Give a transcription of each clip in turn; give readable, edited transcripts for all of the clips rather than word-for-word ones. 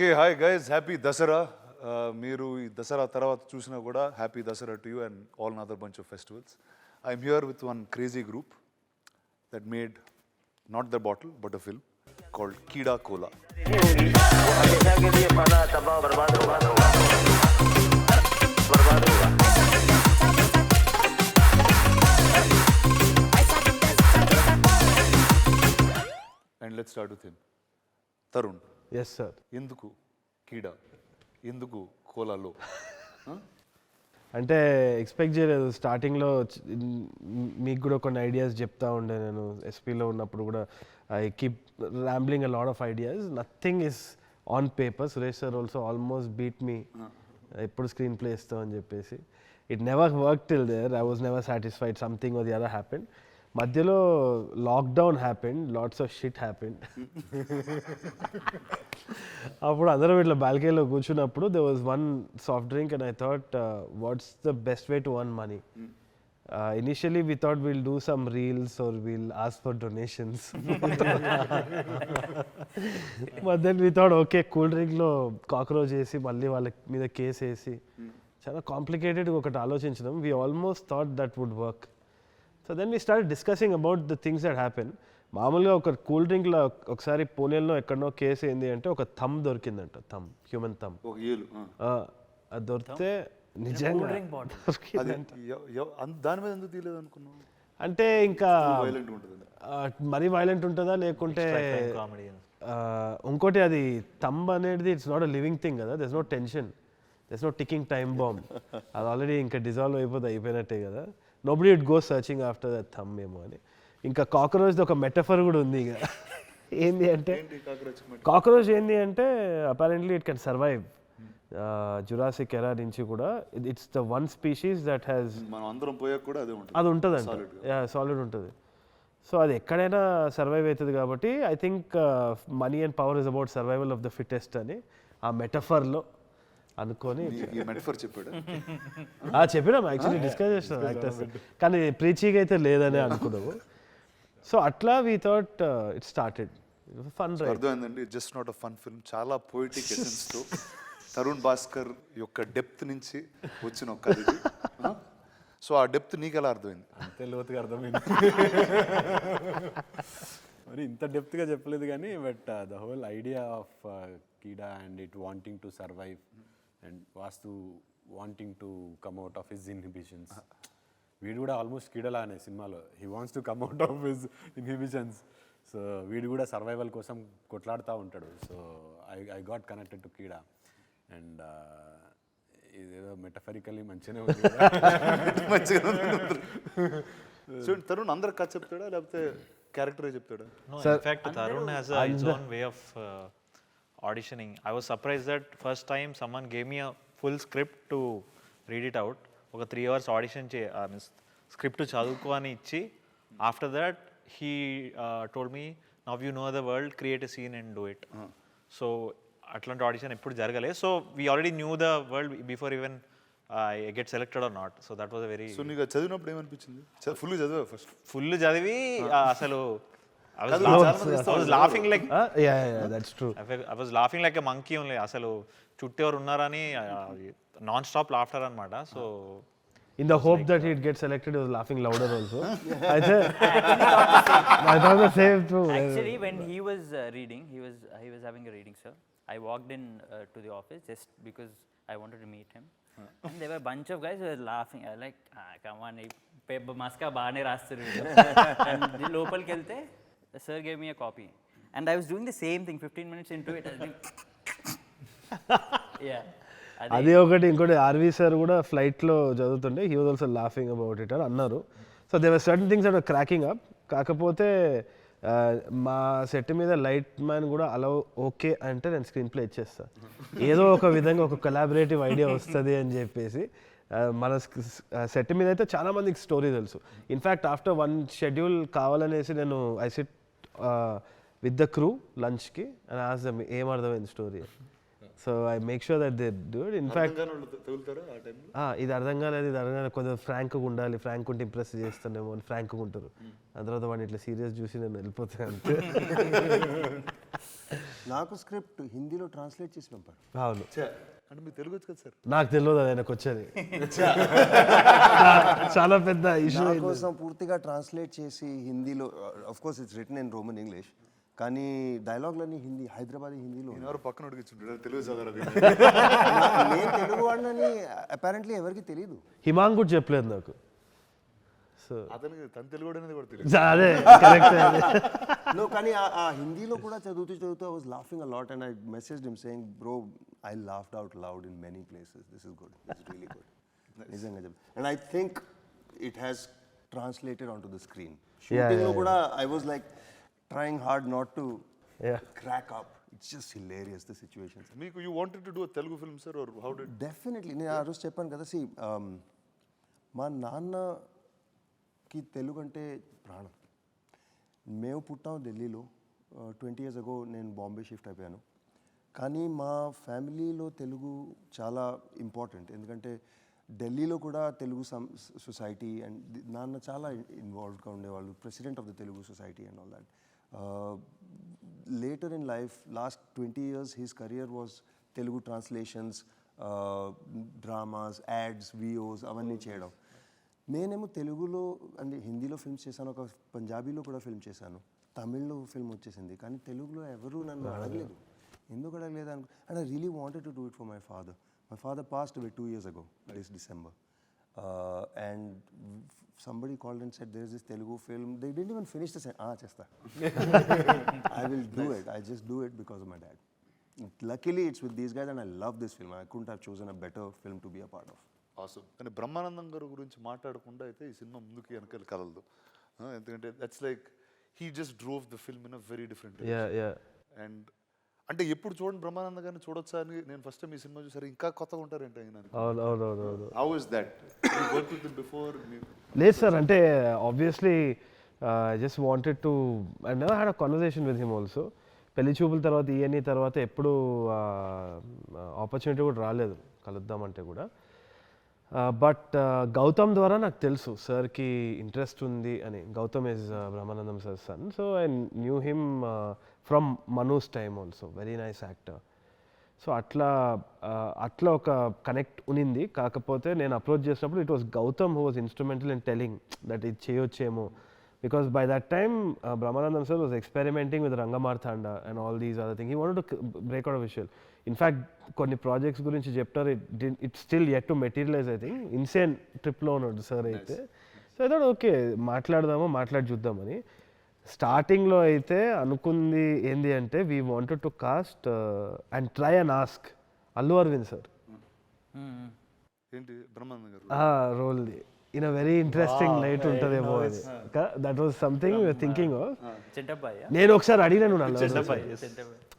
Okay hi guys, happy Dasara. మీరు ఈ దసరా తర్వాత చూసినా కూడా happy Dasara to you and all another bunch of festivals. I'm here with one crazy group that made not the bottle but a film called Keedaa Cola. And let's start with him. Tharun. Yes sir. Enduku Keedaa, enduku Cola lo? అంటే expect చేయలేదు. స్టార్టింగ్లో మీకు కూడా కొన్ని ideas చెప్తా ఉండే. నేను ఎస్పీలో ఉన్నప్పుడు కూడా I keep rambling a lot of ideas. Nothing is on paper. Suresh sir also almost beat me, ఎప్పుడు స్క్రీన్ ప్లే ఇస్తాం అని చెప్పేసి. It never work till there. I was never satisfied. Something or the other happened. మధ్యలో lockdown happened, lots of shit happened. అప్పుడు అందరం ఇట్లా బాల్కనీలో కూర్చున్నప్పుడు there was one soft drink and I thought what's the best way to earn money. Initially we thought we'll do some reels or we'll ask for donations. But then we thought okay, cool drink లో cockroach వేసి మళ్ళీ వాళ్ళ మీద case వేసి చాలా complicated ఒకటి ఆలోచించడం. We almost thought that would work. So then we started discussing about the things that happen. మామూలుగా ఒక కూల్ డ్రింక్లో ఒకసారి పూణేలో ఎక్కడనో కేసు ఏంది అంటే ఒక థమ్ దొరికిందంట. Thumb, human thumb. అది దొరికితే నిజంగా దాని మీద ఎందుకు తీయలేదు అనుకున్నావు? అంటే ఇంకా మరీ వైలెంట్ ఉంటుందా లేకుంటే ఇంకోటి అది థమ్ అనేది it's not a living thing కదా. There's no tension, there's no ticking time bomb. అది ఆల్రెడీ ఇంకా డిజాల్వ్ అయిపోయినట్టే కదా. Nobody it go searching after that thumb ఏమో అని. ఇంకా కాక్రోచ్ ఒక మెటఫర్ కూడా ఉంది. ఇక ఏంది అంటే కాక్రోచ్ ఏంది అంటే apparently it can survive Jurassic ఎరా నుంచి కూడా. It's the one species that has అది ఉంటుందంట. సాలిడ్ ఉంటుంది. సో అది ఎక్కడైనా సర్వైవ్ అవుతుంది కాబట్టి I think money and power is about survival of the fittest అని ఆ మెటఫర్లో అనుకొని చెప్పినాం. యాక్చువల్లీ డిస్కస్ చేసినాం యాక్టర్స్, కానీ ప్రీచీగా అయితే లేదని అనుకున్నాము. సో అట్లా we thought it started fun. అర్థమైందండి, just not a fun film. చాలా పోయిటిక్ ఎసెన్స్ తో తరుణ్ భాస్కర్ యొక్క డెప్త్ నుంచి వచ్చిన ఒక కథ. సో ఆ డెప్త్ నీకు ఎలా అర్థమైంది? అంతే లోతుగా అర్థమైంది. మరి ఇంత డెప్త్గా చెప్పలేదు కానీ but the whole idea of keeda and it wanting to survive and Vaasthu wanting to come out of his inhibitions. వీడు కూడా ఆల్మోస్ట్ కీడలానే సినిమాలో. He wants to come out of his inhibitions. So వీడు కూడా సర్వైవల్ కోసం కొట్లాడుతూ ఉంటాడు. So I got connected to keeda. And ఇదేదో మెటఫరికల్లీ మంచిగానే ఉంది. చూడండి, తరుణ్ అందరికి కథ చెప్తాడా లేకపోతే క్యారెక్టరే చెప్తాడా? In fact, Tharun has his own way of auditioning. I was surprised that first time someone gave me a full script to read it out. ఒక 3 hours ఆడిషన్ స్క్రిప్ట్ చదువుకో అని ఇచ్చి after that he told me now you know the world, create a scene and do it. So అట్లాంటి audition ఎప్పుడు జరగలేదు. So we already knew the world before even I get selected or not. So that was a very. So నీకు చదివినప్పుడు ఏమనిపించింది? Full చదివా? First full చదివి అసలు I was laughing like that's true. I was laughing like a monkey only. అసలు చుట్టూ ఎవరు ఉన్నారని నాన్ స్టాప్ లాఫ్టర్ అన్నమాట. So in the hope that he'd get selected, he was laughing louder also. I thought the same too. Actually, when he was reading, he was having a reading, sir. I walked in to the office just because I wanted to meet him. And there were a bunch of guys who were laughing. I was like, come on, paper maska baane rastaru. And the local kelte, the sir gave me a copy. And I was doing the same thing 15 minutes into it. I was like, yeah. అది ఒకటి. ఇంకోటి RV sir కూడా ఫ్లైట్లో చదువుతుండే, he was also laughing about it అని అన్నారు. So they were certain things that were cracking up. కాకపోతే మా సెట్ మీద లైట్ మ్యాన్ కూడా అలా ఓకే అంటే నేను స్క్రీన్ ప్లే ఇచ్చేస్తాను. ఏదో ఒక విధంగా ఒక కొలాబరేటివ్ ఐడియా వస్తుంది అని చెప్పేసి. మన సెట్ మీద అయితే చాలా మందికి స్టోరీ తెలుసు. ఇన్ఫ్యాక్ట్ ఆఫ్టర్ 1 షెడ్యూల్ కావాలనేసి నేను I SIT with the crew లంచ్కి అండ్ ఆస్క్ దెమ్ ఏం అర్థమైంది story. So I make sure that they do it. In fact ఇది అర్థం కాలేదు, ఇది అర్థం కాలేదు, కొంచెం ఫ్రాంక్గా ఉండాలి, ఫ్రాంక్ ఉంటే ఇంప్రెస్ చేస్తానేమో అని ఫ్రాంక్గా ఉంటారు. ఆ తర్వాత వాడిని ఇట్లా సీరియస్ చూసి నేను వెళ్ళిపోతాను అంతే. నాకు స్క్రిప్ట్ హిందీలో ట్రాన్స్లేట్ చేసి పంపారు. అవును, అంటే మీకు తెలుగు వచ్చు కదా సార్? నాకు తెలియదు అది ఆయనకు వచ్చేది. చాలా పెద్ద ఇష్యూ. నా కోసం పూర్తిగా ట్రాన్స్లేట్ చేసి హిందీలో, of course it's return in Roman English, కానీ డైలాగ్లన్నీ హిందీ, హైదరాబాదీ హిందీలో. ఎవరు పక్కన అడిగించుంటారు తెలుగు చదవరు. నేను తెలుగు వాడినని అపారెంట్లీ ఎవరికి తెలియదు. హిమాంగ్ కూడా చెప్పలేదు నాకు. సో అతనికి తన తెలుగు అనేది కూడా తెలియదు. అదే కరెక్ట్. No, కానీ ఆ హిందీలో కూడా చదువుతూ I was laughing a lot and I messaged him saying, bro, I laughed out loud in many places. This is good. This is really good. నిజంగా చెప్పు. And I think it has translated onto the screen. Shooting లో కూడా I was like trying hard not to crack up. It's just hilarious, the situations. మీకు you wanted to do a Telugu film, sir, or how did? Definitely. నేను ఆ రోజు చెప్పాను కదా, see, మా నాన్నకి తెలుగు అంటే ప్రాణం. మేము పుట్టాం ఢిల్లీలో, 20 years ago నేను బాంబే షిఫ్ట్ అయిపోయాను. కానీ మా ఫ్యామిలీలో తెలుగు చాలా ఇంపార్టెంట్, ఎందుకంటే ఢిల్లీలో కూడా తెలుగు సొసైటీ అండ్ నాన్న చాలా ఇన్వాల్వ్డ్గా ఉండేవాళ్ళు, president of the Telugu society and all that. Later in life, last 20 years his career was Telugu translations, dramas, ads, VOs అవన్నీ చేయడం. నేనేమో తెలుగులో అంటే హిందీలో ఫిల్మ్స్ చేశాను, ఒక పంజాబీలో కూడా ఫిల్మ్ చేశాను, తమిళ్లో ఫిల్మ్ వచ్చేసింది, కానీ తెలుగులో ఎవరు నన్ను అడగలేదు. ఎందుకు అడగలేదు అనుకో. And I really wanted to do it for my father. My father passed away 2 years ago, this December. And somebody called and said, there is this Telugu film. They didn't even finish the sentence. Chesta. I will do it. I just do it because of my dad. Luckily, it's with these guys and I love this film. I couldn't have chosen a better film to be a part of. Awesome. కానీ బ్రహ్మానందం గారి గురించి మాట్లాడకుండా అయితే ఈ cinema ముందుకు వెనకాల కదలదు. ఎందుకంటే that's like he just drove the film in a very different. And అంటే ఎప్పుడు చూడండి బ్రహ్మానందం గారిని చూడొచ్చా అని నేను ఫస్ట్ టైం ఈ సినిమా చూసారు, ఇంకా కొత్తగా ఉంటారేంటి ఆయన. How is that? You work with him before? లేదు సార్, అంటే obviously I just wanted to, I never had a conversation with him also. పెళ్లి చూపుల తర్వాత ఈఎన్ఈ తర్వాత ఎప్పుడు ఆపర్చునిటీ కూడా రాలేదు కలుద్దామంటే కూడా. బట్ గౌతమ్ ద్వారా నాకు తెలుసు సార్కి ఇంట్రెస్ట్ ఉంది అని. Gautam is Brahmanandam sir son, so I knew him from మనూస్ time also, very nice actor. So అట్లా ఒక కనెక్ట్ ఉనింది. కాకపోతే నేను అప్రోచ్ చేసినప్పుడు it was Gautam who was instrumental in telling that ఇది చేయొచ్చేమో, because by that time Brahmanandam sir was experimenting with Rangamarthanda and all these other things. He wanted to break out of visual. In fact, కొన్ని projects గురించి చెప్తారు, it still yet to materialize. I think insane ట్రిప్లో ఉన్నాడు sir అయితే. So I thought okay మాట్లాడి చూద్దామని. స్టార్టింగ్లో అయితే అనుకుంది ఏంది అంటే we wanted to cast and try and ask Allu Aravind sir ఏంటి బ్రహ్మానందం గారు రోల్ది in a very interesting light ఉంటదేమో అది. That was something we were thinking of. నేను ఒకసారి అడిగాను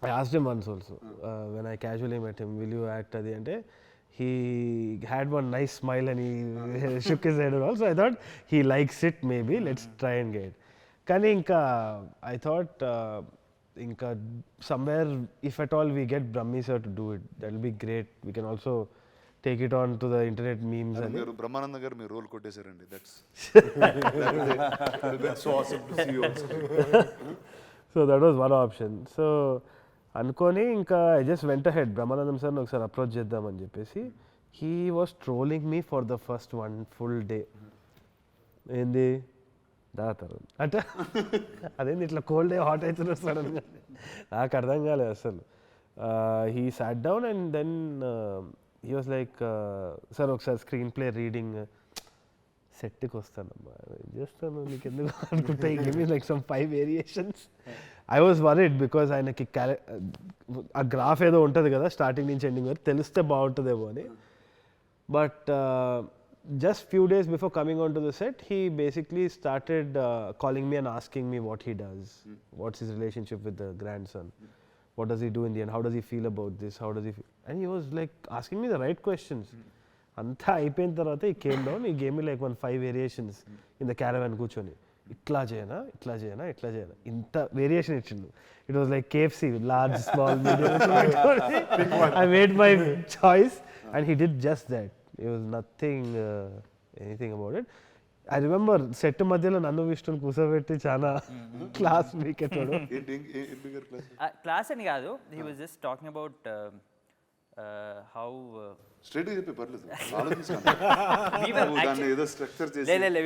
I asked him once also, when I casually met him, will you act adi ante he had one nice smile and he shook his head and all. So I thought he likes it, maybe let's try and get. Kani inka I thought inka somewhere if at all we get Brahmi sir to do it, that will be great. We can also take it on to the internet memes. And Brahmananda garu మీరు role కొట్టేశారండి. That's so awesome to see you on screen. So that was one option. So అనుకొని ఇంకా I just went ahead Brahmanandam సార్ని ఒకసారి approach చేద్దామని చెప్పేసి. He was trolling me for the first 1 full day. ఏంది తరుణ్ అంటే అదేంది ఇట్లా కోల్డ్ డే హాట్ అవుతున్నారు సడన్గా, నాకు అర్థం కాలేదు అసలు. He sat down and then he was like, sir ఒకసారి స్క్రీన్ ప్లే రీడింగ్ సెట్కి వస్తానమ్మా చేస్తాను నీకు ఎందుకు అనుకుంటా, give me like some 5 variations. I was worried because ఆయనకి ఆ గ్రాఫ్ ఏదో ఉంటుంది కదా స్టార్టింగ్ నుంచి ఎండింగ్ వరకు, తెలిస్తే బాగుంటుందేమో అని. But just few days before coming onto the set, he basically started calling me and asking me what he does, what's his relationship with the grandson. What does he do in the end? How does he feel about this? How does he feel? And he was like asking me the right questions. Anta అయిపోయిన తర్వాత he came down, he gave me like 5 variations in the caravan కూర్చొని, ఇట్లా చేయనా ఇంత variation ఇచ్చిండు. It was like KFC, large, small, medium. I made my choice and he did just that. It was nothing anything about it. I remember set మధ్యలో నన్ను విష్ణుని కూర్చోబెట్టి చాలా క్లాస్ వీకెట్టాడు. క్లాస్ అని కాదు, he was just talking about how స్ట్రైట్గా చెప్పి పర్లేదు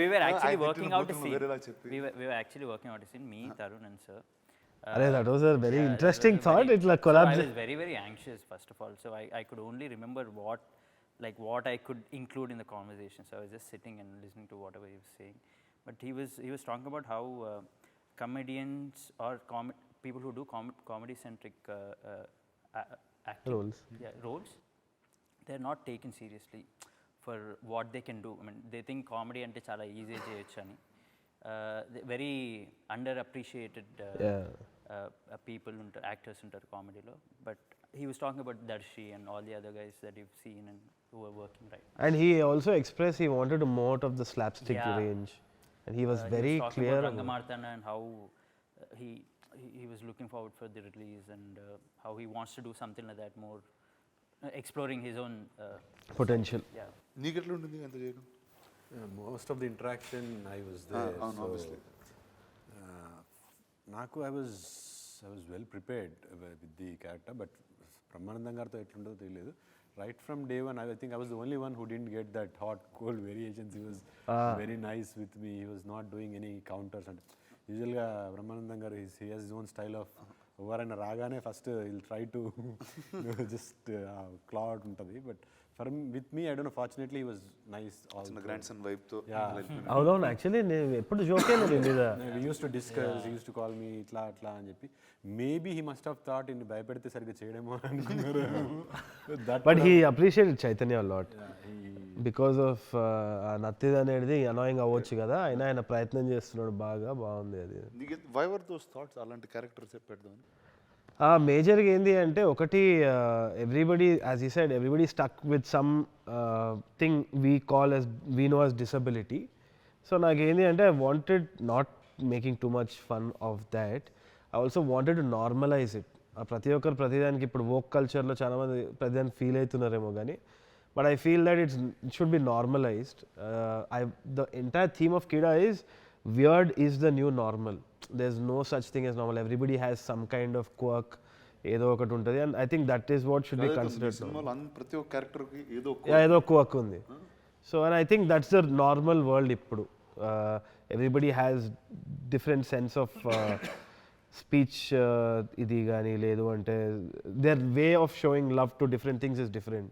we were actually working out a scene. We were actually working out a scene, me, Tharun and sir. అరే that was a very interesting thought. ఇట్లా So collab I was very anxious first of all, so I could only remember what I could include in the conversation. So I was just sitting and listening to whatever he was saying. But he was talking about how comedians or people who do comedy centric acting, Roles. roles, they're not taken seriously for what they can do. I mean, they think comedy ante chala easy cheyochu ani. Very underappreciated people actors untaru comedy lo. But he was talking about Darshi and all the other guys that you've seen and who are working right. And he also expressed he wanted to more out of the slapstick Yeah. range, and he was very he was talking clear about about Rangamarthana and how he was looking forward for the release and how he wants to do something like that more, exploring his own potential. yeah. నీకెట్లా ఉంటుంది అంత చేయడం? Most of the interaction I was there. అవును, obviously. నాకు I was well prepared with the character, but Brahmanandam గారితో ఎట్లుంటుందో తెలియదు. Right from day one, I think I was the only one who didn't get that hot cold variations. He was very nice with me. He was not doing any counters. And యూజువల్గా బ్రహ్మానందం గారు he has his own style of ఎవరైనా రాగానే first will try to just clot ఉంటుంది. But for with me I don't know, fortunately he was nice. Grandson vibe తో అవునవును, actually నేను ఎప్పుడు joke అయినా మీద we used to discuss, he used to call me ఇట్లా అట్లా అని చెప్పి. Maybe he must have thought ఇన్ని భయపెడితే సరిగ్గా చేయడేమో అనుకున్నారు. But he appreciated Chaitanya lot because of నత్తిది అనేది అనాయింగ్ అవ్వచ్చు కదా, అయినా ఆయన ప్రయత్నం చేస్తున్నాడు, బాగుంది అది. వై వర్ దోస్ థాట్స్ అలాంటి క్యారెక్టర్స్ పెట్టదామని? మేజర్గా ఏంటి అంటే ఒకటి, ఎవ్రీబడి యాజ్ ఈ side everybody stuck with some thing we know as disability. So నాకేంటి అంటే I wanted not making too much fun of that, I also wanted to normalise it. ప్రతి ఒక్కరు ప్రతిదానికి ఇప్పుడు వోక్ కల్చర్లో చాలామంది ప్రతిదానికి ఫీల్ అవుతున్నారేమో కానీ, but I feel that it should be normalized. The entire theme of keeda is weird is the new normal. There's no such thing as normal. Everybody has some kind of quirk, ఏదో ఒకటి ఉంటుంది, and I think that is what should be considered. సినిమాలో ప్రతి ఒక్క character కి ఏదో quirk ఉంది. So and I think that's the normal world ఇప్పుడు. Everybody has different sense of speech, ఇది కానీ లేదు అంటే their way of showing love to different things is different.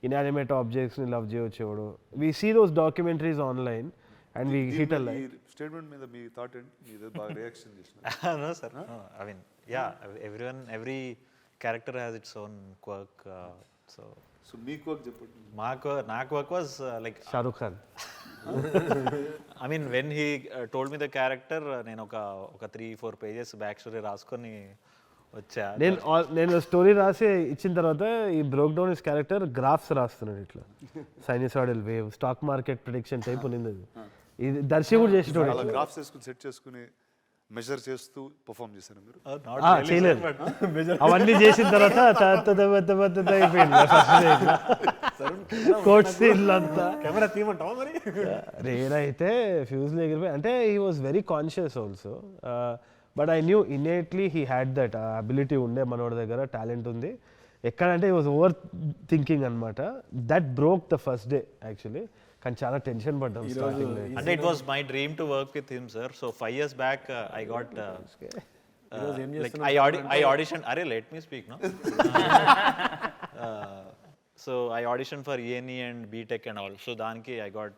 Inanimate objects ని love చేయొచ్చు. We see those documentaries online and we hit a line. Statement మీద మీ thought ఏంటి? మీరు బాగా రియాక్షన్ చేస్తున్నారు. No sir, no, I mean yeah, every character has its own quirk, so me quirk చెప్పండి. నా quirk was like Shah Rukh Khan. I mean when he told me the character, నేను ఒక 3-4 pages back story రాసుకొని వచ్చా. నేను story రాసి ఇచ్చిన తర్వాత ఈ broke down is character graphs రాస్తున్నాడు, ఇట్లా sinusoidal wave, stock market prediction type ఉన్నది. ఇది దర్శి కూడా చేసేటోడు. అలా గ్రాఫ్స్ వేసుకుని సెట్ చేసుకుని మెజర్ చేస్తూ పర్ఫామ్ చేశారు మీరు? చేయలేదు, అవన్నీ చేసిన తర్వాత అయిపోయింది కోట్ సీన్లు అంతా. కెమెరా తీయమంటావా మరి? రేనైతే ఫ్యూజ్లో ఎగిరిపోయి, అంటే he was very conscious also, but I knew innately he had that ability ఉండే, మనోడి దగ్గర టాలెంట్ ఉంది. ఎక్కడంటే హీ వాజ్ ఓవర్ థింకింగ్ అనమాట. That broke the first day actually, కానీ చాలా టెన్షన్ పడ్డాం స్టార్టింగ్ లో. అంటే it was my dream to work with him sir. So 5 years back I got like I auditioned, అరే let me speak no. So I auditioned for E&E and BTech and all. So daniki I got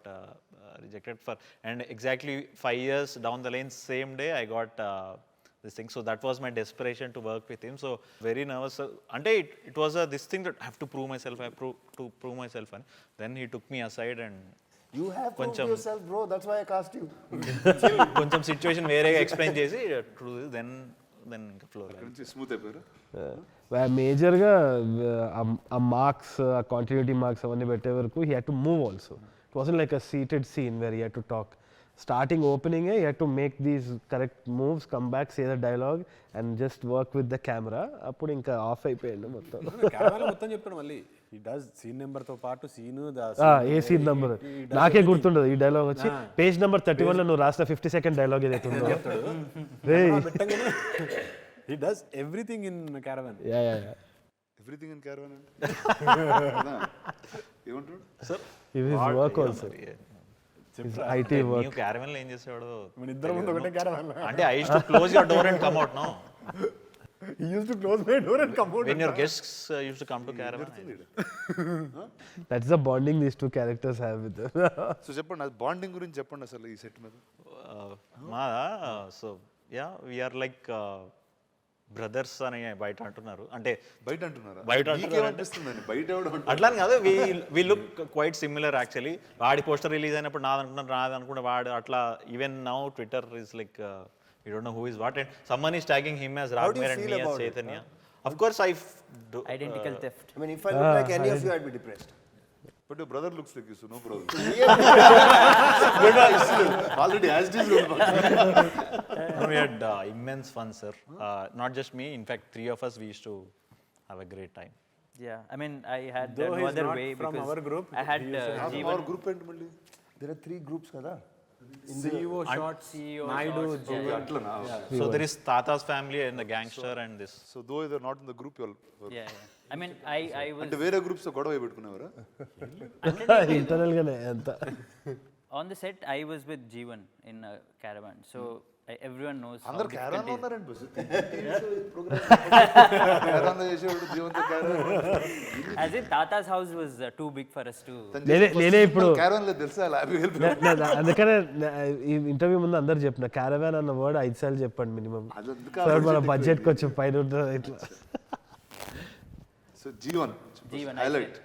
rejected for, and exactly 5 years down the lane, same day I got this thing. So that was my desperation to work with him. So very nervous. Ante it was this thing that I have to prove myself. I have to prove myself. And then he took me aside and You have proved yourself, bro. That's why I cast you. కొంచెం situation వేరేగా explain చేసి then ఇంకా flow smooth అయిపోయారు. మేజర్గా ఆ marks, ఆ continuity marks అవన్నీ పెట్టే వరకు he had to move also. It wasn't like a seated scene where he had to talk. starting opening you have to make these correct moves, come back, say the dialogue and just work with the camera. అప్పుడు ఇంకా of అయిపోయింది మొత్తం. Caravan మొత్తం చెప్తాడు మళ్ళీ. He does scene number తో పాటు seen a scene number నాకే గుర్తుండదు. ఈ డైలాగ్ వచ్చి పేజ్ నెంబర్ 31 లో నువ్వు రాసిన 50-second డైలాగ్ ఏదైతే ఉందో he does everything in caravan. Everything in caravan అంటే ఏమంటాడు sir? It is work also. It work. New caravan లో ఏం చేసేవాడు? మన ఇద్దరం ముందు ఒకటే క్యారవాన్. అంటే I used to close your door and come out. No, he used to close my door and come out when your guests used to come to caravan. That's the bonding these two characters have with them. So చెప్పండి, అది bonding గురించి చెప్పండి అసలు ఈ set మీద. మా so ya we are like brothers అని బయట అంటున్నారు. అంటే బయట అంటున్నారా? బయట అనిపిస్తుందండి బయట అట్లా కాదు. We look quite similar actually. వాడి పోస్టర్ రిలీజ్ అయినప్పుడు నాది అనుకుంటే వాడు అట్లా. Even now Twitter is like you don't know who is what, and someone is tagging him as Raghuver and me as Chaitanya. Of course I identical theft. I mean, if I look like any of you, I'd be depressed. But your brother looks like you, so no problem. Already as this we had immense fun, sir. Not just me, in fact 3 of us we used to have a great time. Yeah, I mean I had Though no he's other not way from because our group, I had our group and మళ్ళీ There are 3 groups kada. CEO shots, CEO Naidu, shots, అట్లనా? So there is Tata's family and the gangster and this. So though they are not in the group, you all yeah. I mean I was అంటే వేరే groups తో గొడవ పెట్టుకునేవారా? Internal గానే అంత. on the set. I was with Jeevan in a caravan, so everyone knows how అందరూ difficult caravan it is. ఉన్నారండి bus. Caravan చేసేవాడు జీవంతో caravan. As in Tata's house was too big for us to. నేనే ఇప్పుడు caravan లో తెలుసా happy help. అందుకనే ఈ interview ముందు అందరు చెప్పిన క్యారవాన్ అన్న వర్డ్ 5 సార్లు చెప్పండి మినిమం. సార్ మన బడ్జెట్ కొంచెం పైన ఉంటుంది ఇట్లా. So Jeevan highlight.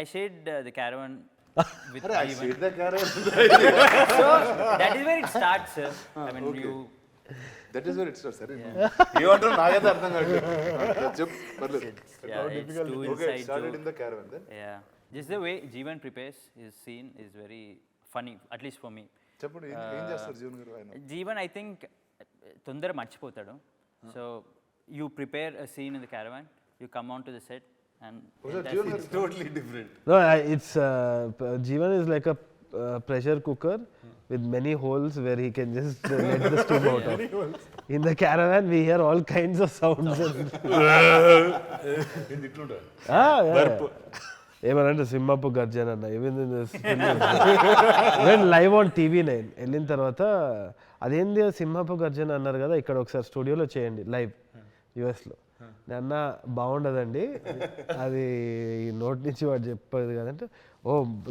I shared the caravan with I Jeevan. said the caravan. So that is where it starts, sir. I mean you. That is where it starts, సరే. ఏమంటారు నాకైతే అర్థం కాదు. చెప్పు పర్లేదు. Yeah, it's too Okay, inside started joke. in the caravan then. Yeah, just the way Jeevan prepares his scene is very funny, at least for me. చెప్పండి ఏం చేస్తారు జీవన్ గారు ఆయన? Jeevan, I think తొందర మర్చిపోతాడు. So you prepare a scene in the caravan, you come on to the set and Jeevan గారు totally different. No, it's Jeevan is like a pressure cooker with many holes where he can just let the steam out of. In the caravan we hear all kinds of sounds. ఏమనంటే సింహపు గర్జన అన్న even live on TV9 వెళ్ళిన తర్వాత అదేంది సింహపు గర్జన అన్నారు కదా, ఇక్కడ ఒకసారి స్టూడియోలో చేయండి లైవ్ యుఎస్లో. అన్న బాగుండదండి అది నోటి నుంచి వాడు చెప్పేది కదంటే, ఓ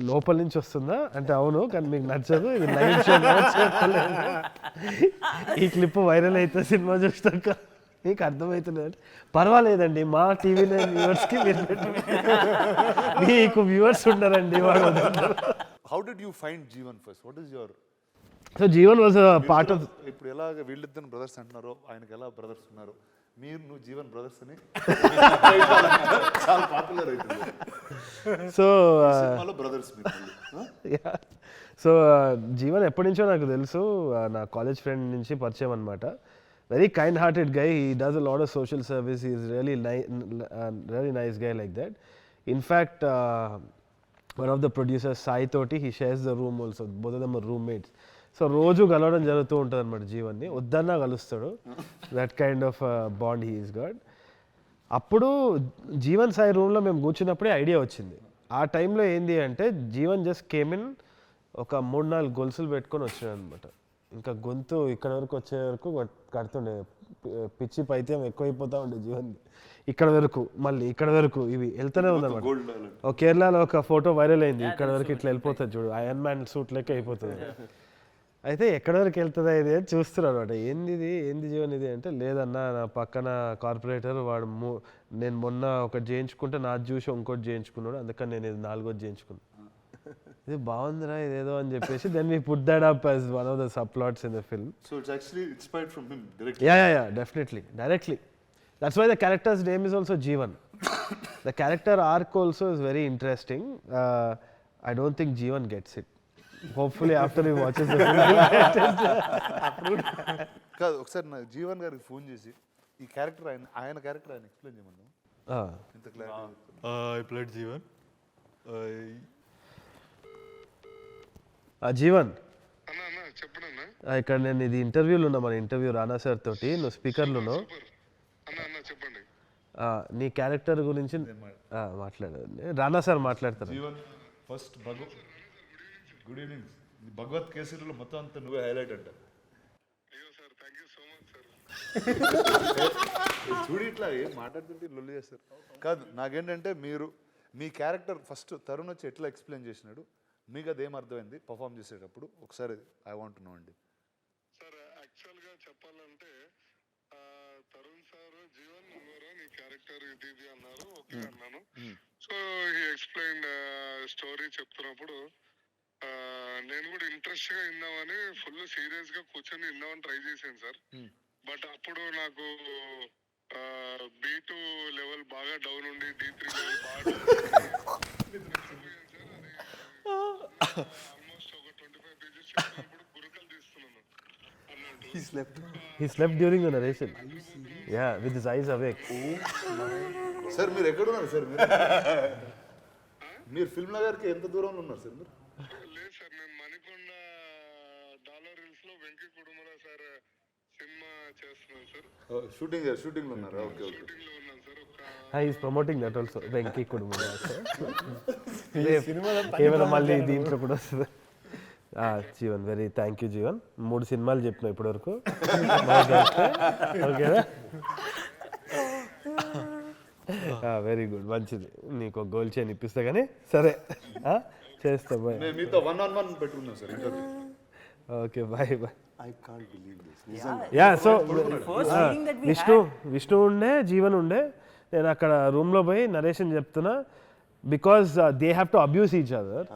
లోపల నుంచి వస్తుందా అంటే అవును కానీ మీకు నచ్చదు ఇది లైవ్ షో. ఈ క్లిప్ వైరల్ అయితే సినిమా చూస్తాక మీకు అర్థమవుతుంది అంటే పర్వాలేదండి మా TV9 వ్యూవర్స్కి మీరు మీకు వ్యూవర్స్ ఉండరండి వాడు. How did you find Jeevan first? What is your so Jeevan was part of. ఇప్పుడు ఎలా వీళ్ళిద్దరు బ్రదర్స్ అంటున్నారో ఆయనకి ఎలా బ్రదర్స్ ఉన్నారు, నువ్వు జీవన్ బ్రదర్స్ అని చాలా పాపులర్ అవుతుంది. సో సినిమాలో బ్రదర్స్ సో జీవన్ ఎప్పటి నుంచో నాకు తెలుసు, నా కాలేజ్ ఫ్రెండ్ నుంచి పరిచయం అనమాట. Very kind hearted guy, he does a lot of social service, he is really nice guy like that. In fact one of the producers Sai తోటి he shares the room also, both of them are roommates. So రోజు కలవడం జరుగుతూ ఉంటుంది అనమాట జీవన్ని, వద్దన్నా కలుస్తాడు. That kind of bond he is god. అప్పుడు జీవన్ సాయి రూమ్లో మేము కూర్చున్నప్పుడే ఐడియా వచ్చింది. ఆ టైంలో ఏంది అంటే జీవన్ జస్ట్ కేమ్ ఇన్, ఒక 3-4 గొలుసులు పెట్టుకొని వచ్చాడు అనమాట. ఇంకా గొంతు ఇక్కడ వరకు వచ్చే వరకు కడుతుండే, పిచ్చి పైత్యం ఎక్కువైపోతూ ఉండే జీవన్. ఇక్కడ వరకు మళ్ళీ ఇక్కడ వరకు ఇవి వెళ్తూనే ఉందన్నమాట. కేరళలో ఒక ఫోటో వైరల్ అయింది, ఇక్కడ వరకు ఇట్లా వెళ్ళిపోతుంది చూడు, ఐరన్ మ్యాన్ సూట్ లెక్క అయిపోతుంది. అయితే ఎక్కడి వరకు వెళ్తుందా ఇది అని చూస్తున్నారు అనమాట. ఏంది జీవన్ ఇది అంటే, లేదన్నా నా పక్కన కార్పొరేటర్ వాడు నేను మొన్న ఒకటి చేయించుకుంటే నాది చూసి ఇంకోటి చేయించుకున్నాడు, అందుకని నేను ఇది 4వ చేయించుకున్నాను. ఇది బాగుందిరా ఇదేదో అని చెప్పేసి then we put that up as one of the sub plots in the film. So it's actually inspired from him directly. Yeah, definitely, directly. That's why the character's name is also Jeevan. The character arc also is very interesting. I don't think Jeevan gets it. Hopefully after you watches కాదు ఒకసారి నాకు జీవన్ గారికి phone చేసి ఈ character ఆయన character ఆయన explain చేయమన్నాం ఇంత clarity. I played Jeevan. Jeevan అన్నా అన్నా చెప్పడన్నా ఇక్కడ నేను ఇది ఇంటర్వ్యూలో ఉన్నా, మన ఇంటర్వ్యూ రానా సార్ తోటి, నువ్వు స్పీకర్లో అన్నా అన్నా చెప్పండి. నీ క్యారెక్టర్ గురించి మాట్లాడండి, రానా సార్ మాట్లాడతారు. Jeevan first good evening. Bhagavanth కేసరిలో మొత్తం అంతా నువ్వే హైలైట్ అంట. అయ్యో sir thank you so much sir. చూడు ఇట్లా ఏం మాట్లాడుతుంటే లొల్లి చేస్తారు. కాదు నాకేంటంటే మీరు మీ క్యారెక్టర్ ఫస్ట్ తరుణ్ వచ్చి ఎట్లా ఎక్స్ప్లెయిన్ చేసినాడు, మీకు అదేం అర్థమైంది పర్ఫామ్ చేసేటప్పుడు ఒకసారి ఐ వాంట్ టు నో అండి. సార్ యాక్చువల్గా చెప్పాలంటే తరుణ్ సార్ జీవన్ నువ్వరా నీ క్యారెక్టర్ ఇది అన్నారు. ఓకే అన్నాను. సో హీ ఎక్స్ప్లెయిన్ స్టోరీ చెప్తున్నప్పుడు నేను కూడా ఇంట్రెస్ట్ గా విందామని ఫుల్ సీరియస్ గా కూర్చొని విందామని ట్రై చేశాను సార్. బట్ అప్పుడు నాకు B2 లెవెల్ బాగా డౌన్ ఉండి D3 లెవెల్ బాగా ఆల్మోస్ట్ ఒక 25 pages ఇప్పుడు గురుకలు తీస్తున్నాను అన్నట్టు. He slept during the narration. Yeah, with his eyes awake. Sir మీరు ఎక్కడున్నారు సార్? మీరు ఫిల్మ్ నగర్కి ఎంత దూరంలో ఉన్నారు సార్? మీరు లేదు సార్, నేను మణికొండ డాలర్ హిల్స్ లో వెంకీ కుటుంబరావు సార్ సినిమా చేస్తున్నాను సార్. షూటింగ్లో ఉన్నారు. Okay okay. షూటింగ్ లో ఉన్నాను సార్. ఒక He is promoting that also. Venky కుటుంబం ఏమైనా మళ్ళీ దీంట్లో కూడా వస్తుంది. Jeevan very thank you Jeevan. 3 సినిమాలు చెప్పినా ఇప్పటివరకు. ఓకేనా? వెరీ గుడ్, మంచిది. నీకు ఒక గోల్ చైన్ ఇప్పిస్తా కానీ సరే చేస్తా. బాయ్. నేను మీతో 1-on-1 పెట్టుకున్నాను sir interview. Okay bye bye. I can't believe this. Yeah so First meeting that we Vishnu ఉండే, జీవన్ ఉండే. నేను అక్కడ రూమ్లో పోయి నరేషన్ చెప్తున్నా because they have to abuse each other.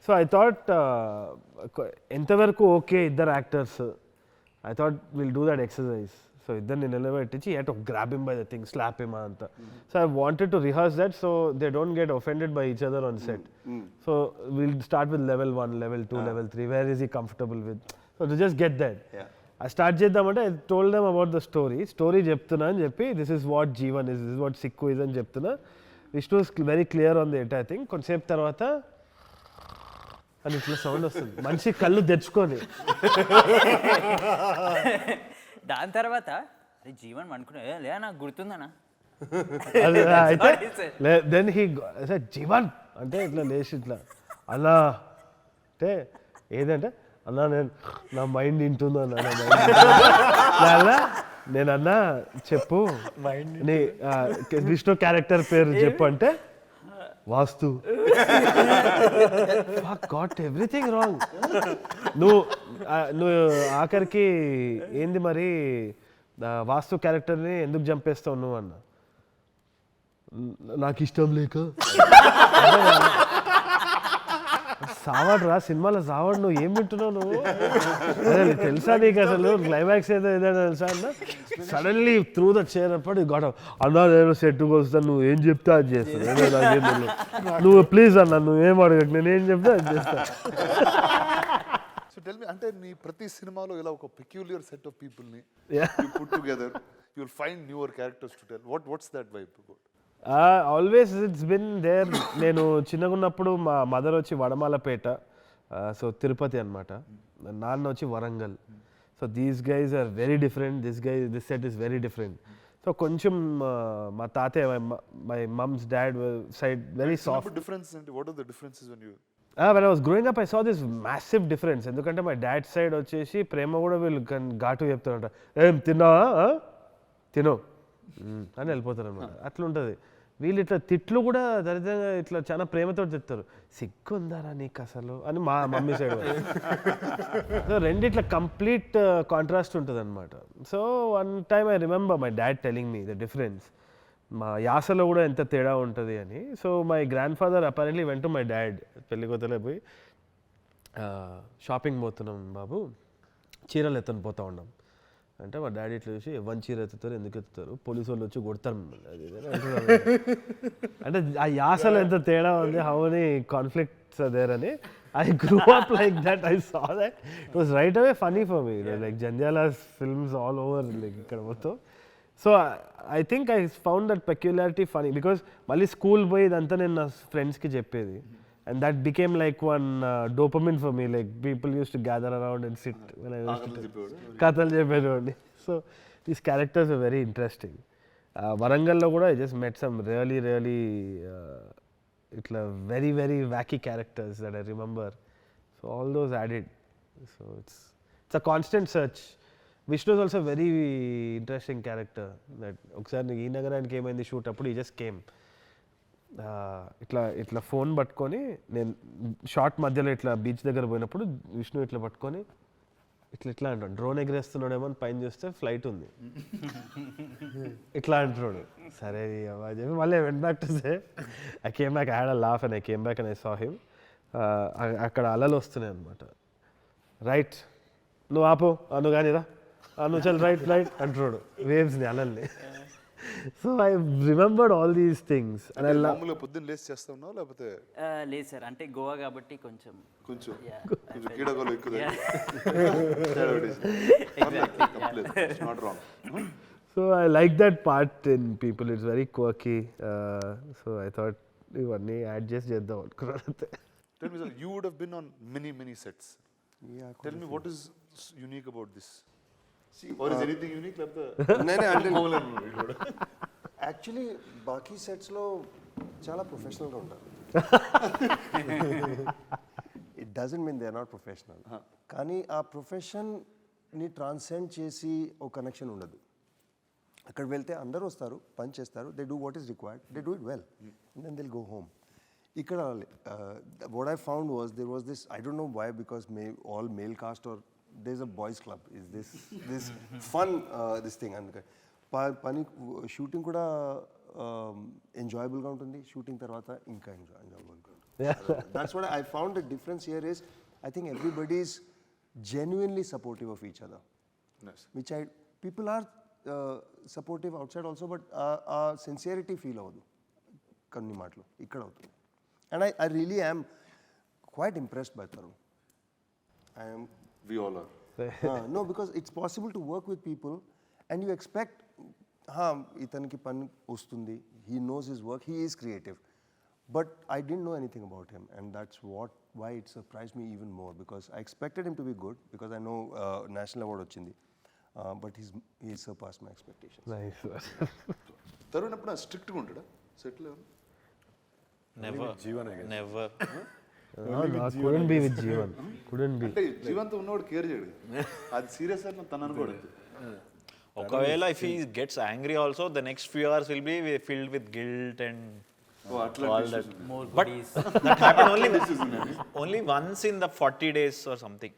So I thought ఎంతవరకు ఓకే ఇద్దరు actors, I thought will do that exercise. So ఇద్దరిని నిలబెట్టించి you have to grab him by the thing, slap him అంతా. So I wanted to rehearse that so they don't get offended by each other on set. So will start with level 1, level 2, level 3. Where is he comfortable with? So to just get that. I start చేద్దామంటే I told them about the story చెప్తున్నా అని చెప్పి this is what Jeevan is, this is what Sikku is అని చెప్తున్నా. Vishnu is very clear on the entire thing. కొంతసేపు తర్వాత అని ఇట్లా సౌండ్ వస్తుంది, మనిషి కళ్ళు తెచ్చుకొని. దాని తర్వాత జీవన్ అనుకున్నా లే నాకు గుర్తుందనా. అయితే దెన్ హీ జీవన్ అంటే ఇట్లా లేచి ఇట్లా అలా అంటే ఏదంటే అన్నా నేను నా మైండ్ వింటుందో అన్నా, నేను అన్నా చెప్పు నీ విష్ణు క్యారెక్టర్ పేరు చెప్పు అంటే వాస్తు. Got everything wrong. నువ్వు ఆఖరికి ఏంది మరి వాస్తు క్యారెక్టర్ని ఎందుకు చంపేస్తావు నువ్వు అన్న. నాకు ఇష్టం లేక. సావాడు రా సినిమాలో సావాడు, నువ్వు ఏం వింటున్నావు నువ్వు? అదే తెలుసా నీకు అసలు క్లైమాక్స్ ఏదో ఏదైనా తెలుసా అన్న. సడన్లీ త్రూ ద చైర్ అప్పుడు గొడవ అన్నా నేను సెట్కి వస్తాను, నువ్వు ఏం చెప్తే అది చేస్తాను. నువ్వు ప్లీజ్ అన్న నువ్వేం అడగకు, నేను ఏం చెప్తే అది చేస్తాను. సో టెల్ మీ, అంటే నీ ప్రతి సినిమాలో ఇలా ఒక పెక్యులియర్ సెట్ ఆఫ్ పీపుల్ని put together, you will find newer characters to tell. What's that vibe? Always it's been there. నేను చిన్నగా ఉన్నప్పుడు మా మదర్ వచ్చి వడమాలపేట, సో తిరుపతి అనమాట, నాన్న వచ్చి Warangal. So these guys are very different, this set is very different. So కొంచెం మా తాతయ్య, my mom's dad side very soft. Difference అంటే what are the differences when you when I was growing up I saw this massive difference. ఎందుకంటే మా dad side వచ్చేసి ప్రేమ కూడా వీళ్ళు ఘాటు చెప్తారంట, ఏం తిన్నావా తినో అని వెళ్ళిపోతారు అనమాట. అట్లా ఉంటుంది. వీళ్ళు ఇట్లా తిట్లు కూడా దరిద్రంగా ఇట్లా చాలా ప్రేమతో చెప్తారు, సిగ్గుందారా నీకు అసలు అని మా మమ్మీ సైడ్. సో రెండిట్లా కంప్లీట్ కాంట్రాస్ట్ ఉంటుంది అనమాట. So one time I remember my dad telling me the difference, మా యాసలో కూడా ఎంత తేడా ఉంటుంది అని. So my grandfather apparently went my dad పెళ్ళికొత్తలే పోయి షాపింగ్ పోతున్నాం బాబు, చీరలు ఎత్తని పోతా ఉన్నాం అంటే మా డాడీ ఇట్లా చూసి 1 చీర ఎత్తుతారు, ఎందుకు ఎత్తుతారు, పోలీసు వాళ్ళు వచ్చి కొడతారు అది అంటే ఆ యాసలో ఎంత తేడా ఉంది, హౌ మెనీ కాన్ఫ్లిక్ట్స్ దేర్ అని. I grew up like that. I saw that. It was right away funny for me. Like Jandiala's films all over. Like ikkada mottham. So I think I found that peculiarity funny because mali school boy idantha nenu na friends ki cheppedi, and that became like one dopamine for me. Like people used to gather around and sit when I used to kathalu cheppedodi. So these characters were very interesting. Warangal lo kuda I just met some really itla very wacky characters that I remember. So all those added. So it's a constant search. Vishnu is also a very interesting character. That ఒకసారి ఈ నగరానికి ఏమైంది shoot అప్పుడు he just came. ఇట్లా phone పట్టుకొని నేను short మధ్యలో ఇట్లా బీచ్ దగ్గర పోయినప్పుడు విష్ణు ఇట్లా పట్టుకొని ఇట్లా అంటాడు, డ్రోన్ ఎగరేస్తున్నాడేమో అని పైన చూస్తే ఫ్లైట్ ఉంది, ఇట్లా అంటున్నాడు. సరే చెప్పి మళ్ళీ went back to say I came back, I had a laugh and I came back and I saw him. అక్కడ అలలు వస్తున్నాయి అనమాట. రైట్ నువ్వు ఆపు, నువ్వు కానీరా, నువ్వు చల్ రైట్ అంటున్నాడు వేవ్స్ని, అలల్ని. So I remembered all these things. మామూలుగా పొద్దున్న లేచి చేస్తా ఉన్నావు లేకపోతే? లేదు సార్, అంటే గోవా కాబట్టి కొంచెం కీడాగోలు ఎక్కువ. So I like that part in people. It's very quirky. So I thought ఇవన్నీ యాడ్ చేసి చేద్దాం అనుకున్నాను. Tell me, sir, you would have been on many sets. Yeah. Tell me what is unique about this? Or is anything unique? Actually బాకీ సెట్స్లో చాలా ప్రొఫెషనల్గా ఉంటారు. It doesn't mean they are not professional, కానీ ఆ ప్రొఫెషన్ని ట్రాన్సెండ్ చేసి ఒక connection ఉండదు. అక్కడ వెళ్తే అందరూ వస్తారు, పని చేస్తారు, they do what is required, they do it well, and then they'll go home. ఇక్కడ what I found was there was this, I don't know why, because all male cast are there's a boys club, is this fun this thing. అందుకే పని shooting కూడా ఎంజాయబుల్గా ఉంటుంది, shooting తర్వాత ఇంకా ఎంజాయబుల్గా ఉంటుంది. That's what I found the difference here is, I think everybody is genuinely supportive of each other. Nice. Which people are supportive outside also, but sincerity feel అవ్వదు కొన్ని మాటలు, ఇక్కడ అవుతుంది. And I really am quite impressed by Tharun. I am. We all are. No, because it's possible to work with people and you expect, itaniki pani ostundi, he knows his work, he is creative. But I didn't know anything about him, and that's why it surprised me even more, because I expected him to be good, because I know national award ochindi, but he surpassed my expectations. Nice. Tharun apna strict ga untada set lo? Never. couldn't be with Jeevan. Couldn't be. అంటే జీవంతో ఉన్నవాడు care చేయడు, అది serious అని తను అనుకోడు. ఒకవేళ if he gets angry also, the next few hours will be filled with guilt and all that. more But goodies. that happened only once in the 40 days or something.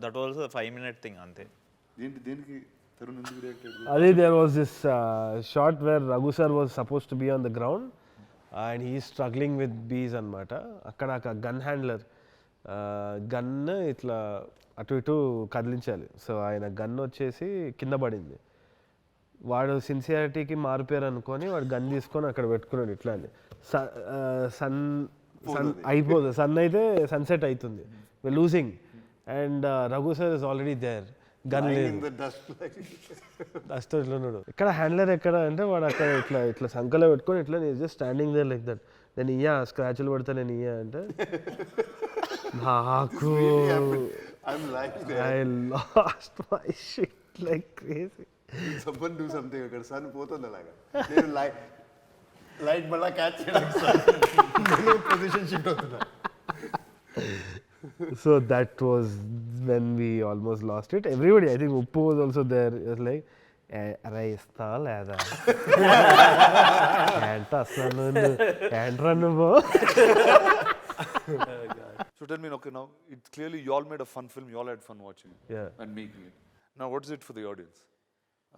That was a 5-minute thing ante. దేనికి తరుణ్ ఎందుకు react అయ్యాడు? Adi, there was this shot where Raghu sir was supposed to be on the ground and he is struggling with bees అనమాట. అక్కడ ఒక gun handler gun ఇట్లా అటు ఇటు కదిలించాలి. So ఆయన గన్ వచ్చేసి కింద పడింది. వాడు సిన్సియారిటీకి మారిపోయారు అనుకొని వాడు గన్ తీసుకొని అక్కడ పెట్టుకున్నాడు. ఇట్లా అని సన్ అయిపోతుంది, సన్ అయితే సన్సెట్ అవుతుంది, losing, and Raghu sir is already there, gun లేదు, డస్ట్ ఇట్లా ఉన్నాడు. ఇక్కడ హ్యాండ్లర్ ఎక్కడ అంటే వాడు అక్కడ ఇట్లా సంకలో పెట్టుకొని ఇట్లా just standing there like that. నేను ఇయ్యా స్క్రాచ్లు పడతా, నేను ఇయ్యా అంటే నాకు I lost my shit like crazy. Someone do something అక్కడ సన్ పోతుంది అలాగా, నేను లైట్ మళ్ళా క్యాచ్ చేయడం పొజిషన్ షిఫ్ట్ అవుతున్నా. So that was when we almost lost it. Everybody, I think Uppu was also there. It was like, అరే ఇస్తా లేదా ఏంట అసలు ఏంట్రా నువ్వు. So tell me, okay, now it's clearly you all made a fun film, you all had fun watching it and making it. Now what is it for the audience?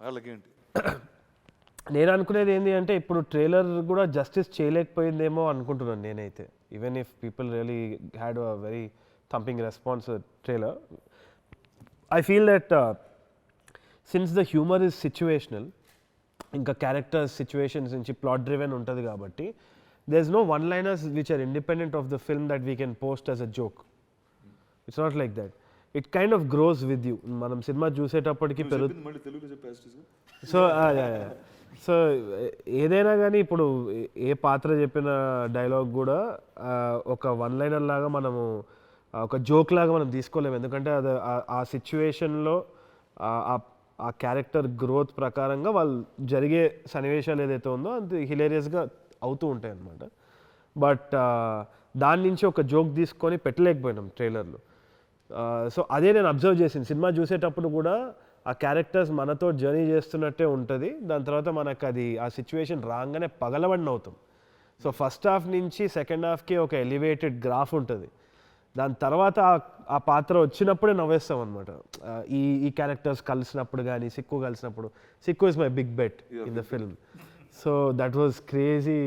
అలాగేంటి? నేను అనుకునేది ఏంటి అంటే ఇప్పుడు ట్రైలర్ కూడా జస్టిస్ చేయలేకపోయిందేమో అనుకుంటున్నాను నేనైతే. Even if people really had a very thumping response trailer, I feel that since the humour is situational, ఇంకా characters situations నుంచి ప్లాట్ డ్రివెన్ ఉంటుంది కాబట్టి there is no one-liners which are independent of the film that we can post as a joke. It's not like that. It kind of gross with you. మనం cinema చూసేటప్పటికి మళ్ళీ తెలుగులో చెప్పేసి so ఏదైనా కానీ ఇప్పుడు ఏ పాత్ర చెప్పిన డైలాగ్ కూడా ఒక వన్ లైనర్ లాగా మనము ఒక జోక్ లాగా మనం తీసుకోలేము. ఎందుకంటే అది ఆ సిచ్యువేషన్లో ఆ క్యారెక్టర్ గ్రోత్ ప్రకారంగా వాళ్ళు జరిగే సన్నివేశాలు ఏదైతే ఉందో అది హిలేరియస్గా అవుతూ ఉంటాయి అన్నమాట. బట్ దాని నుంచి ఒక జోక్ తీసుకొని పెట్టలేకపోయినాం ట్రైలర్లో. సో అదే నేను అబ్జర్వ్ చేసింది. సినిమా చూసేటప్పుడు కూడా ఆ క్యారెక్టర్స్ మనతో జర్నీ చేస్తున్నట్టే ఉంటుంది. దాని తర్వాత మనకు అది ఆ సిచ్యువేషన్ రాగానే పగలబడిన అవుతాం. సో ఫస్ట్ హాఫ్ నుంచి సెకండ్ హాఫ్కి ఒక ఎలివేటెడ్ గ్రాఫ్ ఉంటుంది. దాని తర్వాత ఆ పాత్ర వచ్చినప్పుడే నవ్వేస్తాం అనమాట. ఈ క్యారెక్టర్స్ కలిసినప్పుడు కానీ సిక్కు కలిసినప్పుడు. Sikku is my big bet in the film. So that was crazy.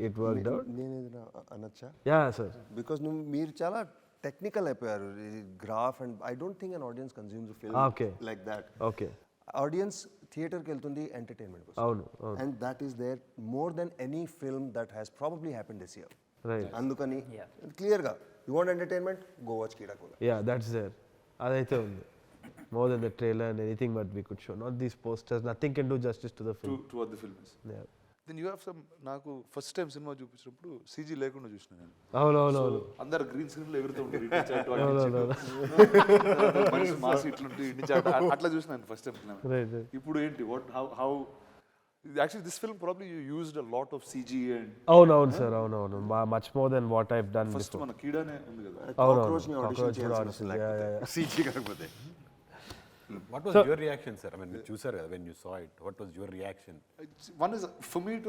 It worked out. నేను ఏదైనా అనొచ్చా? Yeah sir. బికాస్ మీరు చాలా టెక్నికల్ అయిపోయారు. Graph and I don't think an audience consumes film like that. Okay. Audience థియేటర్కి వెళ్తుంది entertainment కోసం. అవును. And that is there more then any film that has probably happen this year. Right. అందుకని క్లియర్గా you want entertainment, go watch Keedaa Cola. Yeah that's there. అదైతే ఉంది. More than the trailer and anything but we could show. Not these posters. Nothing can do justice to the film. To what the film is. Yeah. Then you have some. నాకు first time cinema చూపించినప్పుడు CG లేకుండా చూసిన నేను. అవును. అందరు green screen లో ఎగురుతూ ఉంటారు. మనిషి మాసి ఇట్లుంటే అట్లా చూసినాను ఫస్ట్ టైం. ఇప్పుడు ఏంటి how actually this film probably you used a lot of CG and అవును సార్. అవును. Much more than what I have done before. First మన కీడానే ఉంది కదా. కాక్రోచ్ ని ఆడిషన్ చేయాల్సి సీజీ కాకపోతే. What was your reaction, sir? I mean, చూసారు కదా, when you saw it, what was your reaction? One is, for me, it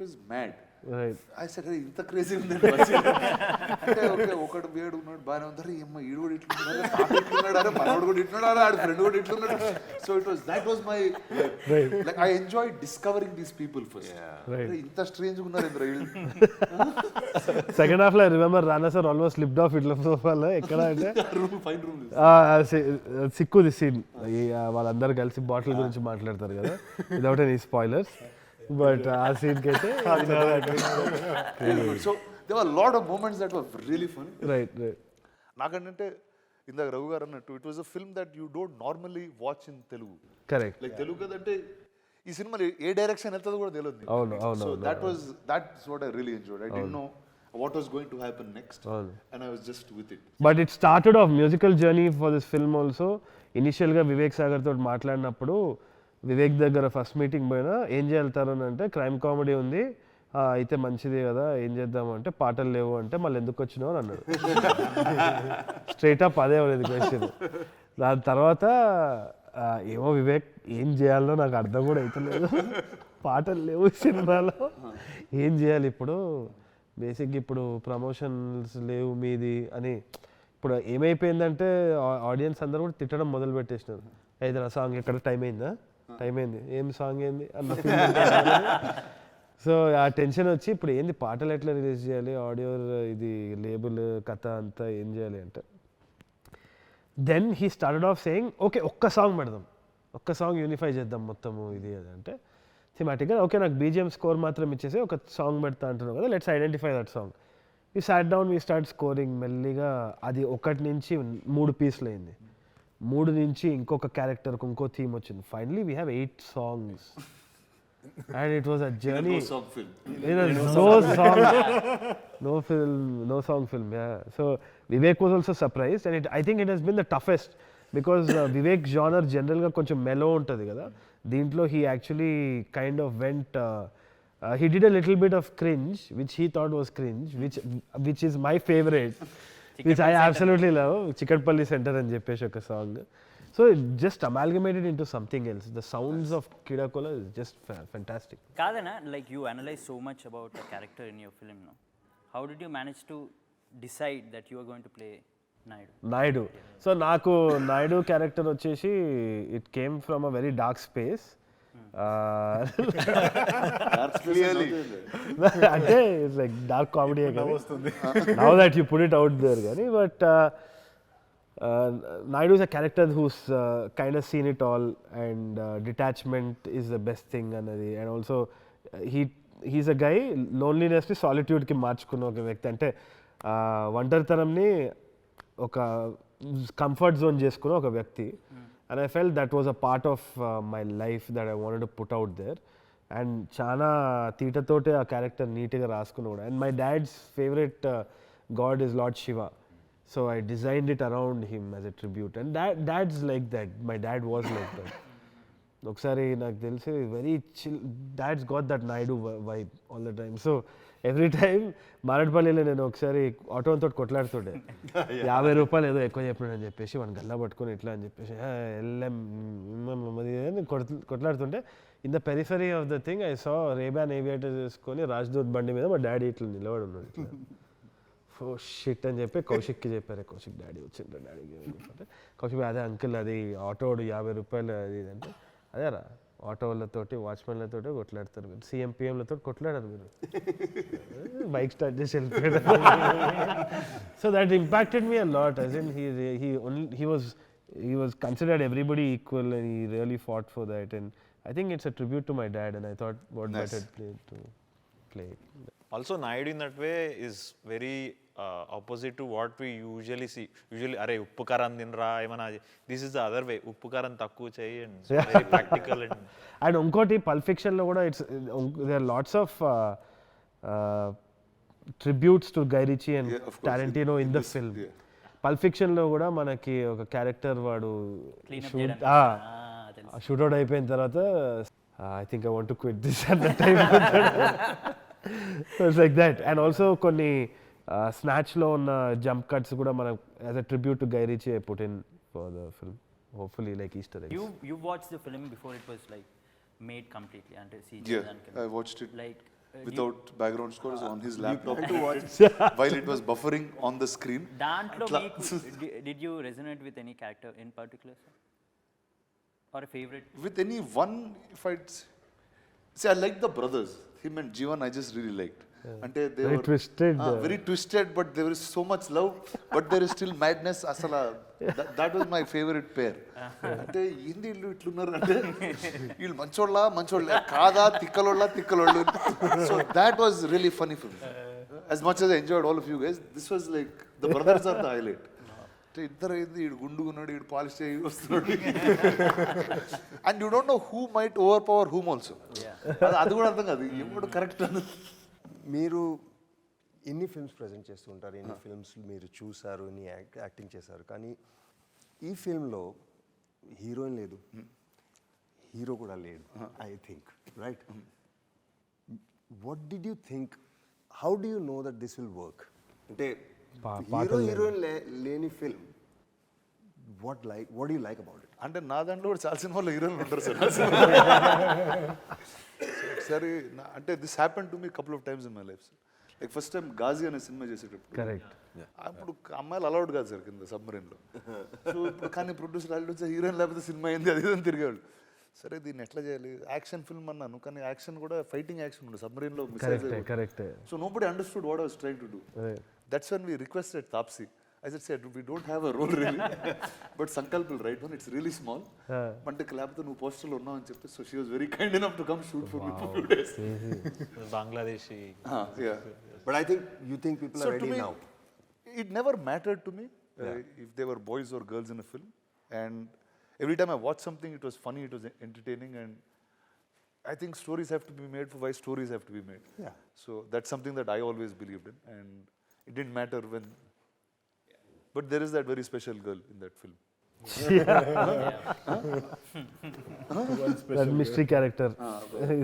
was mad. Right. I said, hey, ఇంత crazy ఉంది అంటే ఓకే ఒకడు వేడు ఉన్నాడు బాగానే ఉంది. అమ్మ ఈడు కూడా ఇట్లున్నాడు, అరే మనోడు కూడా ఇట్లున్నాడు, ఆడ ఫ్రెండ్ కూడా ఇట్లున్నాడు. So that was my like I enjoyed discovering these people first. ఇంత స్ట్రేంజ్ ఉన్నారు ఇంద్ర. సెకండ్ హాఫ్ లో I remember Rana sir almost slipped off ఇట్లా సోఫాలో. ఎక్కడ అంటే ఫైన్ రూమ్ సిక్కుది సీన్. వాళ్ళందరూ కలిసి బాటిల్ గురించి మాట్లాడతారు కదా, వితౌట్ ఎనీ స్పాయిలర్స్. బట్ ఆ సీన్కి అయితే so there were a lot of moments that were really funny. Right. నాకంటే ఇందాక రఘు గారు అన్నట్టు it was a film that you don't normally watch in Telugu. Correct. Like Telugu కదంటే ఈ సినిమా ఏ డైరెక్షన్ వెళ్తుందో కూడా తెలియదు. అవును. So that's what I really enjoyed. I didn't know what was going to happen next and I was just with it. But it started off musical journey for this film also. ఇనిషియల్గా వివేక్ సాగర్ తోటి మాట్లాడినప్పుడు వివేక్ దగ్గర first meeting పోయినా ఏం చేయాలి తరుణ్ అంటే crime comedy ఉంది అయితే మంచిది కదా, ఏం చేద్దామంటే పాటలు లేవు అంటే మళ్ళీ ఎందుకు వచ్చినావు అని అన్నాడు. స్ట్రైట్ అప్ అదే అనేది క్వశ్చన్. దాని తర్వాత ఏమో వివేక్ ఏం చేయాలో నాకు అర్థం కూడా అవుతలేదు, పాటలు లేవు సినిమాలో, ఏం చేయాలి ఇప్పుడు, బేసిక్గా ఇప్పుడు ప్రమోషన్స్ లేవు మీది అని. ఇప్పుడు ఏమైపోయిందంటే ఆడియన్స్ అందరూ కూడా తిట్టడం మొదలు పెట్టేసినారు. ఏదైనా సాంగ్ ఎక్కడ టైం అయింది ఏం సాంగ్ ఏంది అన్న. సో ఆ టెన్షన్ వచ్చి ఇప్పుడు ఏంది పాటలు ఎట్లా రిలీజ్ చేయాలి, ఆడియో ఇది లేబుల్ కథ అంతా ఏం చేయాలి అంటే then he started off saying okay ఒక్క సాంగ్ పెడదాం, ఒక్క సాంగ్ యూనిఫై చేద్దాం మొత్తము ఇది అది అంటే థిమాటిక్గా ఓకే నాకు బీజిఎం స్కోర్ మాత్రం ఇచ్చేసి ఒక సాంగ్ పెడతా అంటున్నావు కదా, let's identify that song. We sat down we start scoring. మెల్లిగా అది 1 నుంచి 3 పీస్లు అయింది, 3 నుంచి ఇంకొక క్యారెక్టర్కి ఇంకో థీమ్ వచ్చింది. Finally we have 8 songs. And it was a journey. No song film. Yeah. So Vivek was also surprised, and I think it has been the toughest because Vivek genre general ga koncham mellow untadi kada. Deentlo he actually kind of went. He did a little bit of cringe, which he thought was cringe, which is my favorite, which I absolutely love. Chikatpalli Center and Jeppesh oka song. So it just amalgamated into something else. The sounds of Keedaa Kola is just fantastic. Kadana, like you analyze so much about a character in your film now. How did you manage to decide that you are going to play Naidu? So naku Naidu character vachesi it came from a very dark space. Clearly. Ante it's like dark comedy now that you put it out there gani, but Naidu is a character who's kind of seen it all, and detachment is the best thing anadi, and also he's a guy loneliness ni solitude ki మార్చుకున్న ఒక వ్యక్తి. అంటే ఒంటరితనంని ఒక comfort zone చేసుకున్న ఒక వ్యక్తి. And I felt that was a part of my life that I wanted to put out there. And చాలా తీటతోటే ఆ క్యారెక్టర్ నీట్గా రాసుకున్నా కూడా. And my dad's favourite god is lord Shiva. So I designed it around him as a tribute. And dad's like that. My dad was like that. ఒకసారి నాకు తెలిసి very chill, dad's got that Naidu vibe all the time. So every time మారేడుపల్లిలో నేను ఒకసారి ఆటోతో కొట్లాడుతుండే, 50 రూపాయలు ఏదో ఎక్కువ చెప్పినాడని చెప్పేసి వాడిని గల్లా పట్టుకొని ఇట్లా అని చెప్పేసి వెళ్ళాం కొట్లాడుతుంటే, in the periphery of the thing I saw Ray Ban aviator చేసుకొని రాజ్దూత్ బండి మీద మా డాడీ ఇట్లా నిలబడి ఉన్నాడు ఇట్లా. ఓ షిట్ అని చెప్పి కౌశిక్కి చెప్పారు. కౌశిక్ డాడీ వచ్చిండ్రు, డాడీకి అంటే కౌశిక్ అదే అంకుల్ అది ఆటోడు 50 రూపాయలు అది ఇది అంటే, అదేరా ఆటోలతోటి వాచ్మెన్లతోటి కొట్లాడతారు మీరు, సిఎంపిఎంలతో కొట్లాడారు మీరు, బైక్ స్టార్ట్ చేసి వెళ్ళిపోయాడు. So that impacted me a lot. As in he was considered everybody equal and he really fought for that, and I think it's a tribute to my dad, and I thought what better play to play. Also, Naidu in that way is very opposite to what we usually see. Usually, అరే ఉప్పు కారం తినరా ఏమన్నా, this is the other way, ఉప్పు కారం తక్కువ చేయి and very practical. And ఇంకోటి పల్ప్ ఫిక్షన్లో కూడా it's there are lots of tributes to Guy Ritchie and Tarantino in the film. Pulp ఫిక్షన్లో కూడా మనకి ఒక క్యారెక్టర్ వాడు షూట్అవుట్ అయిపోయిన తర్వాత I think I want to quit this at the time. It's like that. And also కొన్ని స్నాచ్లో ఉన్న జంప్ కట్స్ కూడా మనం as a tribute to Guy Richie I put in for the film. Hopefully like Easter eggs. You watched the film before it was like made completely and CG. Yeah, I watched it like without background scores on his laptop while it was buffering on the screen. Dantlo did you resonate with any character in particular, sir? Or a favorite? With any one, if I'd say I like the brothers, him and Jeevan, I just really liked. Ante they very were twisted. Very twisted, but there is so much love, but there is still madness. Asala, that was my favorite pair. Ante indi illu itlunnaru ante illu mancholla kaada tikkalollu. So that was really funny for me. As much as I enjoyed all of you guys, this was like the brothers are the highlight. ఇద్దరు అయింది, ఈడు గుండుగున్నాడు, ఈడు polish చేయి వస్తున్నాడు, and you don't know who might over power whom also. అది కూడా అర్థం కాదు, ఎప్పుడు కరెక్ట్ అన్నది. మీరు ఎన్ని ఫిల్మ్స్ ప్రజెంట్ చేస్తూ ఉంటారు, ఎన్ని ఫిల్మ్స్ మీరు చూసారు, ఎన్ని యాక్టింగ్ చేశారు, కానీ ఈ ఫిల్మ్లో హీరోయిన్ లేదు, హీరో కూడా లేడు, I think right. What did you think, how do you know that this will work? అంటే హీరోయిన్ లేని film, what do you like about it? అంటే నా దాంట్లో కూడా చాలా సినిమాలో హీరోయిన్లు ఉంటారు సార్. ఒకసారి అంటే this happen to me couple of times in my life sir. Like first time Ghazi అనే సినిమా చేసేటప్పుడు కరెక్ట్, అప్పుడు అమ్మాయిలు అలౌడ్ కాదు సార్ కింద సబ్మరీన్లో. సో ఇప్పుడు కానీ ప్రొడ్యూసర్ వాళ్ళు వచ్చి హీరోయిన్ లేకపోతే సినిమా అయింది అది అని తిరిగేవాళ్ళు. సరే దీన్ని ఎట్లా చేయాలి, యాక్షన్ ఫిల్మ్ అన్నాను, కానీ యాక్షన్ కూడా ఫైటింగ్ యాక్షన్ ఉండదు సబ్మరీన్లో. So nobody understood what I was trying to do. That's when we requested Taapsee. I said, we don't have a role really, but Sankalp will write one. It's really small. Mante kalapto nu poster lo unna ani cheppi. So she was very kind enough to come shoot for me for a few days. Bangladeshi. Yeah. But I think you think people are ready now. It never mattered to me if they were boys or girls in a film. And every time I watched something, it was funny, it was entertaining, and I think stories have to be made for why stories have to be made. Yeah. So that's something that I always believed in, and it didn't matter when. But there is that very special girl in that film. That mystery character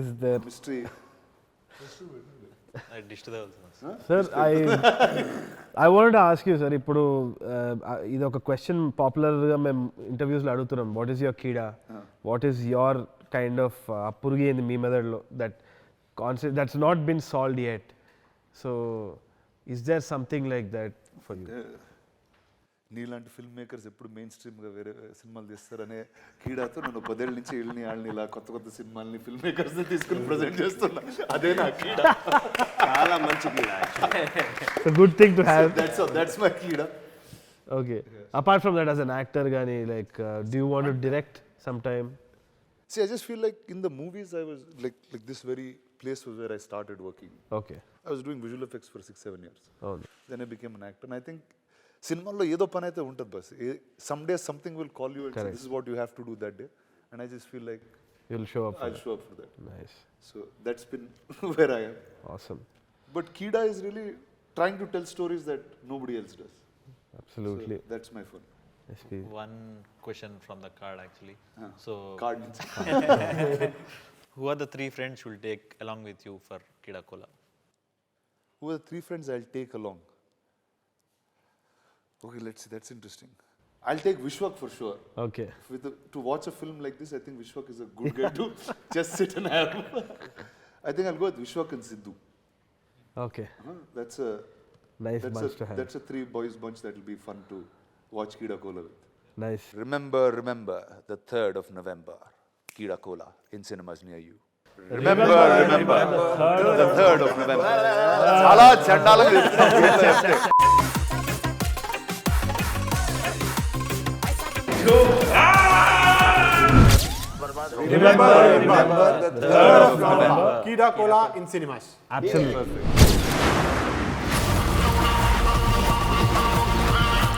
is there. Mystery. Sir, I wanted to ask you, sir, ఇప్పుడు ఇది ఒక question పాపులర్గా మేము ఇంటర్వ్యూస్లో అడుగుతున్నాం. What is your keeda, what is your kind of అప్పురుగి ఏంది మీ మెథడ్లో that concept that's not been solved yet. So is there something like that for you? నీలాంటి ఫిల్మ్ మేకర్స్ ఎప్పుడు మెయిన్ స్ట్రీమ్గా వేరే సినిమాలు తీస్తారనే కీడాతో నేను 10 ఏళ్ళ నుంచి వాళ్ళని ఇలా కొత్త సినిమాలని ఫిల్మ్ మేకర్స్ తీసుకుని ప్రజెంట్ చేస్తున్నా. అదే నా కీడా. చాలా మంచి కీడా. Good thing to have. That's my keeda. Okay. Apart from that, as an actor, Gani, like, do you want to direct sometime? See, I just feel like in the movies, I was like this very place was where I started working. Okay. I was doing visual effects for 6-7 years. Oh. Then I became an actor, and I think సినిమాల్లో ఏదో పని అయితే ఉంటుంది bus. Some day something will call you and this is what you have to do that day, and I just feel like You'll show up. I'll show up for that. Nice. So that's been where I am. Awesome. But Keedaa is really trying to tell stories that nobody else does. Absolutely. So that's my fun. SP. One question from the card actually. So, Cards. who are the 3 friends you will take along with you for Keedaa Kola? Who are the 3 friends I'll take along? Okay, let's see. That's interesting. I'll take Vishwak for sure. Okay. To watch a film like this, I think Vishwak is a good guy to just sit and have. I think I'll go with Vishwak and Sidhu. Okay. That's a Nice bunch to have. that's a 3 boys bunch that will be fun to watch Keedaa Kola with. Nice. Remember, the 3rd of November, Keedaa Kola in cinemas near you. Remember, the 3rd of November. Chala chandalanga చెప్తే. Remember the 3rd of November. Keedaa Kola in cinemas. Absolutely.